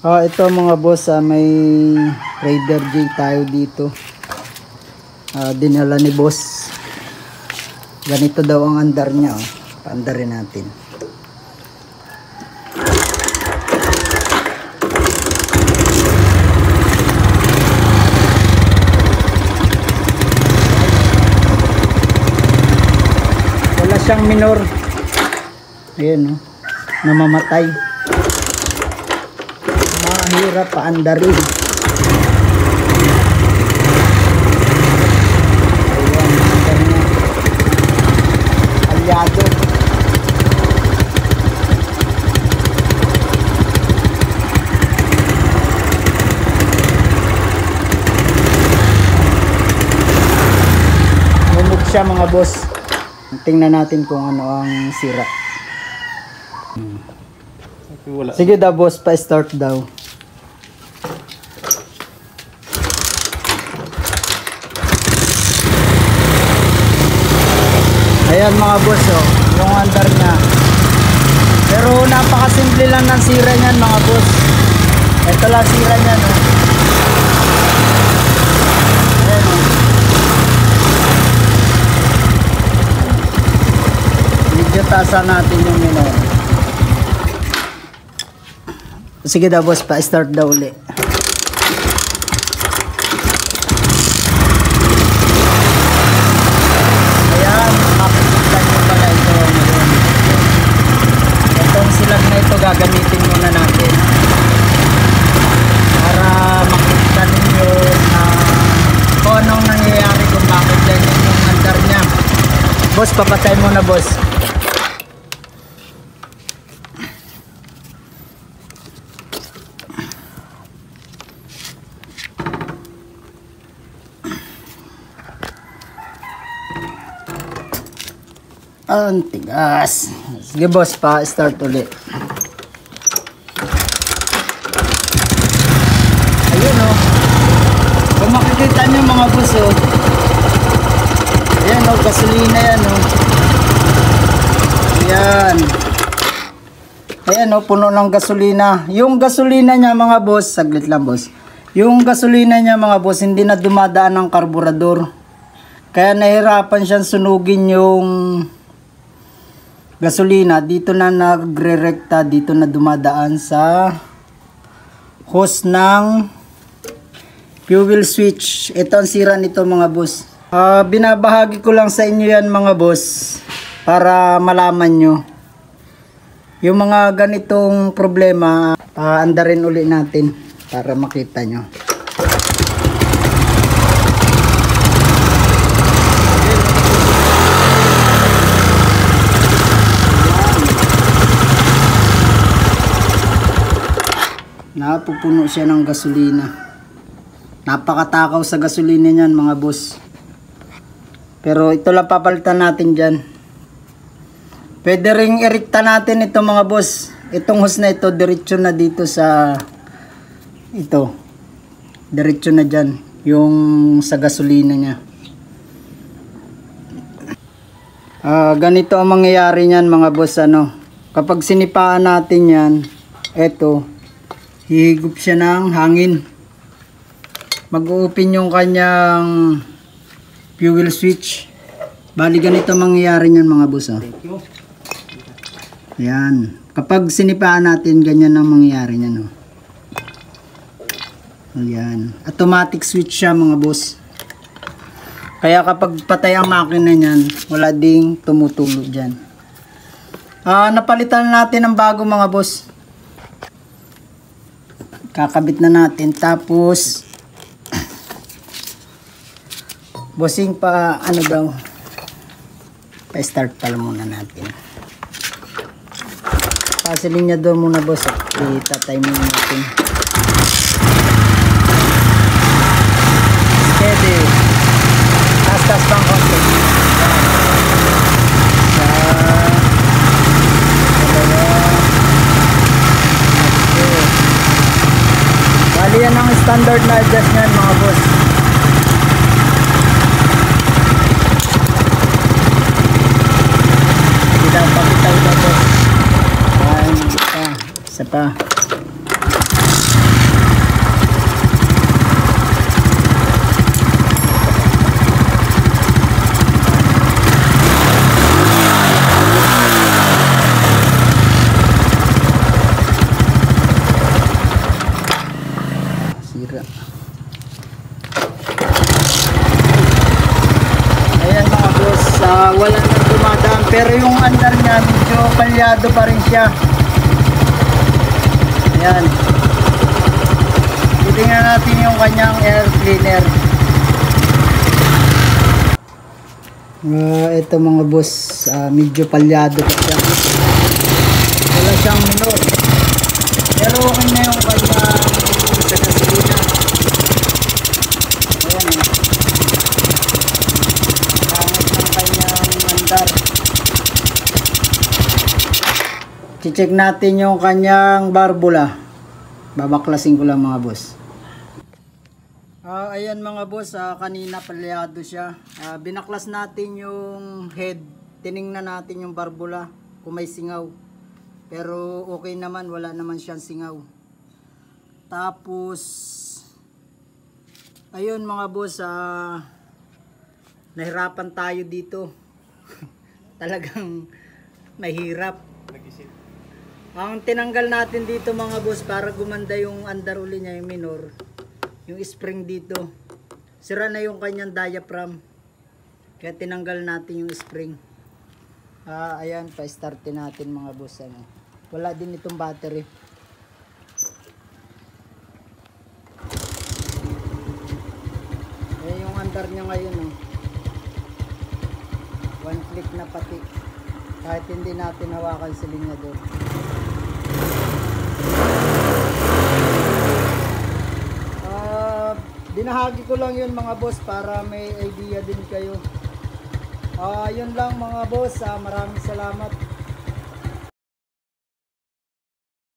Ito mga boss, may Raider J tayo dito. Dinala ni boss. Ganito daw ang andar niya. Paandarin natin. Wala siyang minor. Ayan, namamatay. Mahirap paandarin. Alyado. Lumog siya mga boss. Tingnan natin kung ano ang sira. Sige daw boss, pa-start daw. Ayan mga boss, yung andar niya. Pero napakasimple lang ng sira niyan mga boss. Ito lang sira niyan. Ayan, medyo tasa natin yung minor. Sige daw boss, pa-start daw ulit. Ayan, makikita nyo pala ito ngayon. Itong silag na ito gagamitin muna natin para makikita ninyo na kung anong nangyayari kung bakit ganyan yung andar niya. Boss, papatay muna boss. Ang tigas. Sige boss, pa-start ulit. Ayun kung makikita nyo mga boss ayan gasolina yan ayan. Ayan puno ng gasolina. Yung gasolina niya mga boss, saglit lang boss. Yung gasolina niya mga boss, hindi na dumadaan ng karburador. Kaya nahirapan siyang sunugin yung gasolina. Dito na nagre-rekta, dito na dumadaan sa hose ng fuel switch. Ito ang sira nito mga boss. Binabahagi ko lang sa inyo yan mga boss para malaman nyo yung mga ganitong problema. Andarin ulit natin para makita nyo. Napupuno siya ng gasolina. Napakatakaw sa gasolina niyan mga boss. Pero ito lang papalitan natin dyan. Pwede ring irikta natin ito mga boss. Itong hose na ito, diretso na dito sa ito. Diretso na dyan. Yung sa gasolina niya. Ganito ang mangyayari niyan mga boss. Kapag sinipaan natin yan, ito, hihigop siya ng hangin. Mag-open yung kanyang fuel switch. Bali ganito mangyayari niyan mga boss. Ayan. Kapag sinipaan natin, ganyan ang mangyayari niyan. Ayan. Automatic switch siya mga boss. Kaya kapag patay ang makina niyan, wala ding tumutulo dyan. Napalitan natin ng bago mga boss. Kakabit na natin. Tapos bossing pa pa-start pala muna natin. Pasilin niya doon muna boss. Itatay muna natin. Steady. Taas pang konti. Bali yan ang standard na adjustment mga boss. Isa pa. pero yung andar niya medyo palyado pa rin siya. Ayan. Titingnan natin yung kanyang air cleaner. Ito mga boss, medyo palyado pa siya. Wala siyang minor. Pero okay na yung kanyang sa gasolina. Ayan eh. Pangit ng kanyang andar. I-check natin yung kanyang barbula. Babaklasin ko lang mga boss. Ayan mga boss, kanina palyado siya. Binaklas natin yung head. Tiningnan natin yung barbula kung may singaw. Pero okay naman, wala naman siyang singaw. Tapos ayun mga boss, nahirapan tayo dito. Talagang mahirap. Ang tinanggal natin dito mga boss para gumanda yung andar uli niya, yung minor, yung spring dito. Sira na yung kanyang diaphragm. Kaya tinanggal natin yung spring. Ayan, pa-startin natin mga boss. Wala din itong battery. Ayan yung andar niya ngayon. One click na pati. Kahit hindi natin hawakan sa linya doon. Binahagi ko lang yun mga boss para may idea din kayo. Yun lang mga boss, maraming salamat.